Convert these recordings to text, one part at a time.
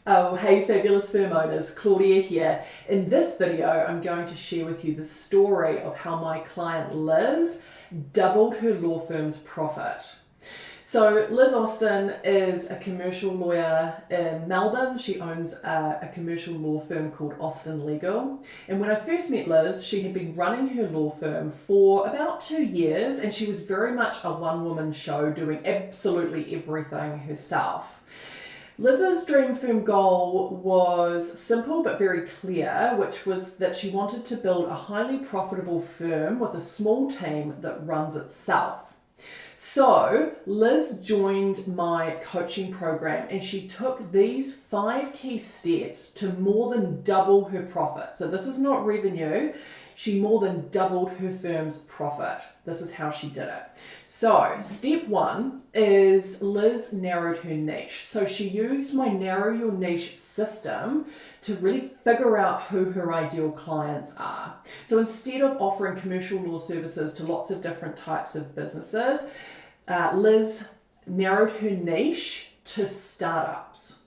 Oh, hey fabulous firm owners, Claudia here. In this video, I'm going to share with you the story of how my client Liz doubled her law firm's profit. So Liz Austin is a commercial lawyer in Melbourne. She owns a commercial law firm called Austin Legal. And when I first met Liz, she had been running her law firm for about 2 years, and she was very much a one-woman show doing absolutely everything herself. Liz's dream firm goal was simple but very clear, which was that she wanted to build a highly profitable firm with a small team that runs itself. So Liz joined my coaching program and she took these 5 key steps to more than double her profit. So this is not revenue. She more than doubled her firm's profit. This is how she did it. So step 1 is Liz narrowed her niche. So she used my narrow your niche system to really figure out who her ideal clients are. So instead of offering commercial law services to lots of different types of businesses, Liz narrowed her niche to startups.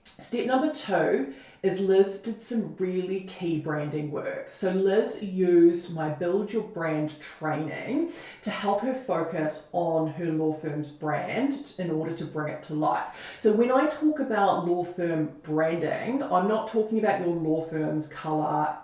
Step number 2 is Liz did some really key branding work. So Liz used my Build Your Brand training to help her focus on her law firm's brand in order to bring it to life. So when I talk about law firm branding, I'm not talking about your law firm's colours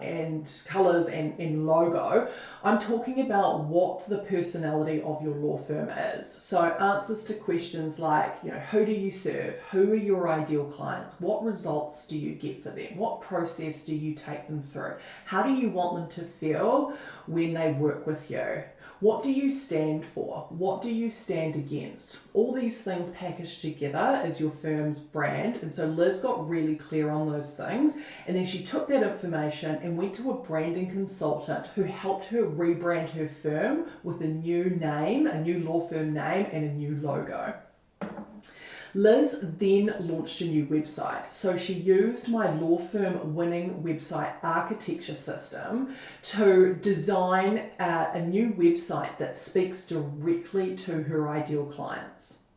and logo. I'm talking about what the personality of your law firm is. So answers to questions like, who do you serve? Who are your ideal clients? What results do you get for them? What process do you take them through? How do you want them to feel when they work with you? What do you stand for? What do you stand against? All these things packaged together as your firm's brand. And so Liz got really clear on those things. And then she took that information and went to a branding consultant who helped her rebrand her firm with a new name, a new law firm name, and a new logo. Liz then launched a new website. So she used my law firm winning website architecture system to design a new website that speaks directly to her ideal clients.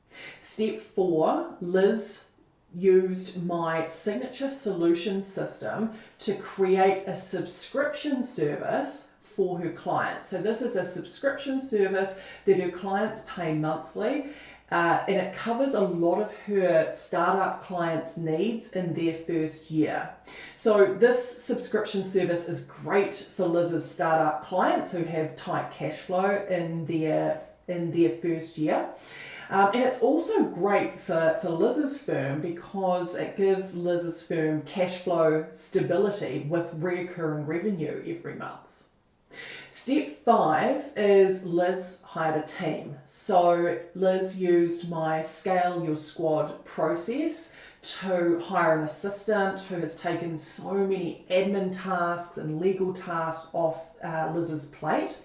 Step 4, Liz used my signature solution system to create a subscription service for her clients. So this is a subscription service that her clients pay monthly. And it covers a lot of her startup clients' needs in their first year. So this subscription service is great for Liz's startup clients who have tight cash flow in their first year. And it's also great for Liz's firm because it gives Liz's firm cash flow stability with recurring revenue every month. Step 5 is Liz hired a team. So Liz used my Scale Your Squad process to hire an assistant who has taken so many admin tasks and legal tasks off Liz's plate.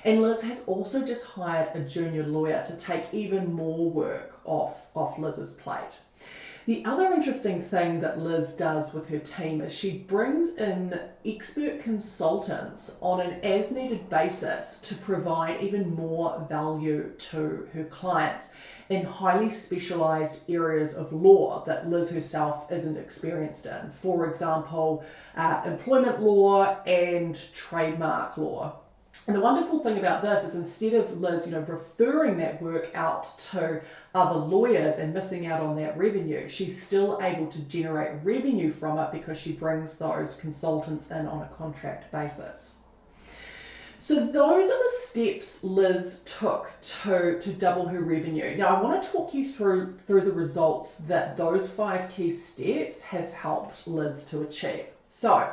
And Liz has also just hired a junior lawyer to take even more work off Liz's plate. The other interesting thing that Liz does with her team is she brings in expert consultants on an as-needed basis to provide even more value to her clients in highly specialised areas of law that Liz herself isn't experienced in. For example, employment law and trademark law. And the wonderful thing about this is instead of Liz, referring that work out to other lawyers and missing out on that revenue, she's still able to generate revenue from it because she brings those consultants in on a contract basis. So those are the steps Liz took to double her revenue. Now I want to talk you through the results that those 5 key steps have helped Liz to achieve. So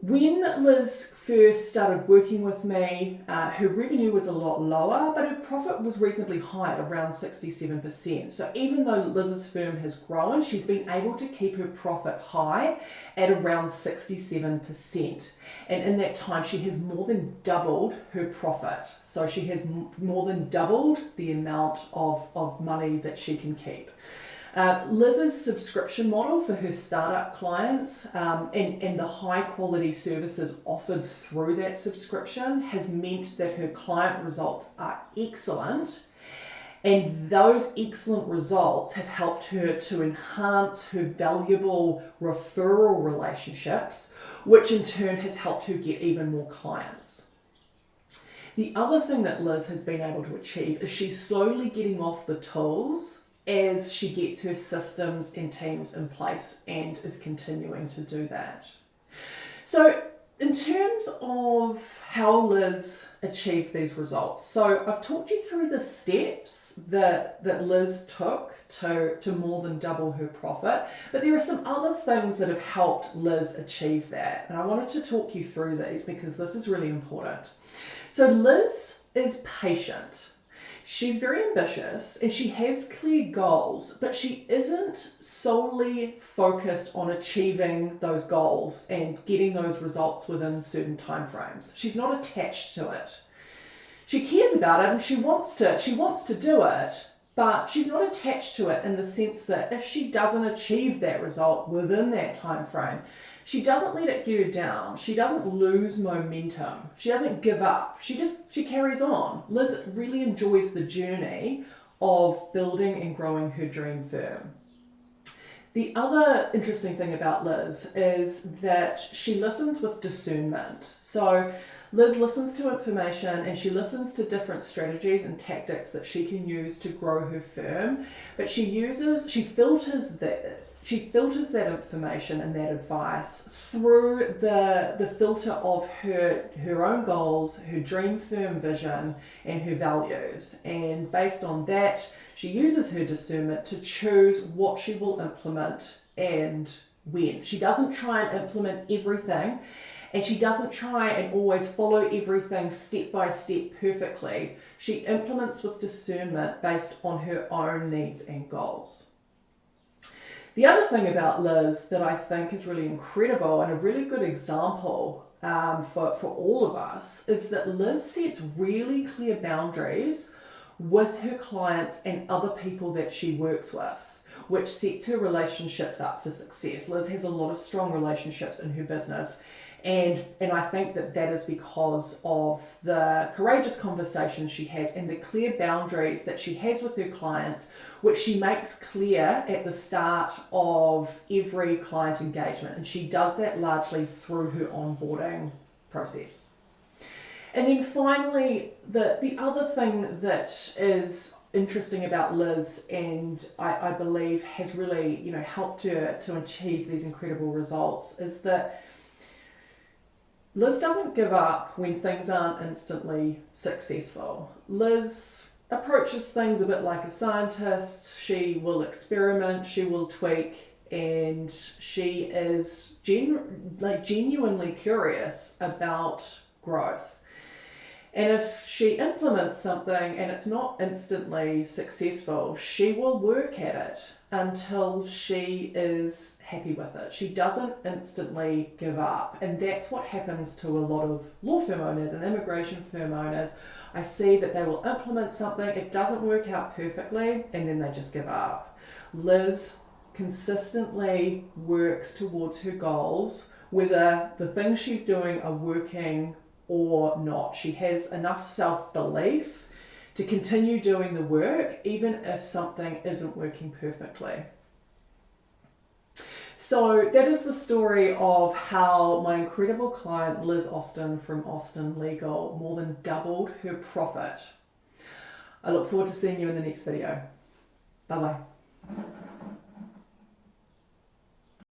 when Liz first started working with me, her revenue was a lot lower, but her profit was reasonably high at around 67%. So even though Liz's firm has grown, she's been able to keep her profit high at around 67%. And in that time, she has more than doubled her profit. So she has more than doubled the amount of money that she can keep. Liz's subscription model for her startup clients and the high quality services offered through that subscription has meant that her client results are excellent And those excellent results have helped her to enhance her valuable referral relationships, which in turn has helped her get even more clients. The other thing that Liz has been able to achieve is she's slowly getting off the tools as she gets her systems and teams in place and is continuing to do that. So in terms of how Liz achieved these results, so I've talked you through the steps that Liz took to more than double her profit, but there are some other things that have helped Liz achieve that. And I wanted to talk you through these because this is really important. So Liz is patient. She's very ambitious and she has clear goals, but she isn't solely focused on achieving those goals and getting those results within certain timeframes. She's not attached to it. She cares about it and she wants to do it, but she's not attached to it in the sense that if she doesn't achieve that result within that time frame, she doesn't let it get her down. She doesn't lose momentum. She doesn't give up. She carries on. Liz really enjoys the journey of building and growing her dream firm. The other interesting thing about Liz is that she listens with discernment. So Liz listens to information and she listens to different strategies and tactics that she can use to grow her firm, but she filters that information and that advice through the filter of her own goals, her dream firm vision, and her values. And based on that, she uses her discernment to choose what she will implement and when. She doesn't try and implement everything, and she doesn't try and always follow everything step by step perfectly. She implements with discernment based on her own needs and goals. The other thing about Liz that I think is really incredible and a really good example for all of us is that Liz sets really clear boundaries with her clients and other people that she works with, which sets her relationships up for success. Liz has a lot of strong relationships in her business, and I think that is because of the courageous conversations she has and the clear boundaries that she has with her clients, which she makes clear at the start of every client engagement. And she does that largely through her onboarding process. And then finally, the other thing that is interesting about Liz, and I believe has really helped her to achieve these incredible results, is that Liz doesn't give up when things aren't instantly successful. Liz approaches things a bit like a scientist. She will experiment, she will tweak, and she is genuinely curious about growth. And if she implements something and it's not instantly successful, she will work at it until she is happy with it. She doesn't instantly give up. And that's what happens to a lot of law firm owners and immigration firm owners. I see that they will implement something, it doesn't work out perfectly, and then they just give up. Liz consistently works towards her goals, whether the things she's doing are working or not. She has enough self-belief to continue doing the work even if something isn't working perfectly. So that is the story of how my incredible client Liz Austin from Austin Legal more than doubled her profit. I look forward to seeing you in the next video. Bye bye.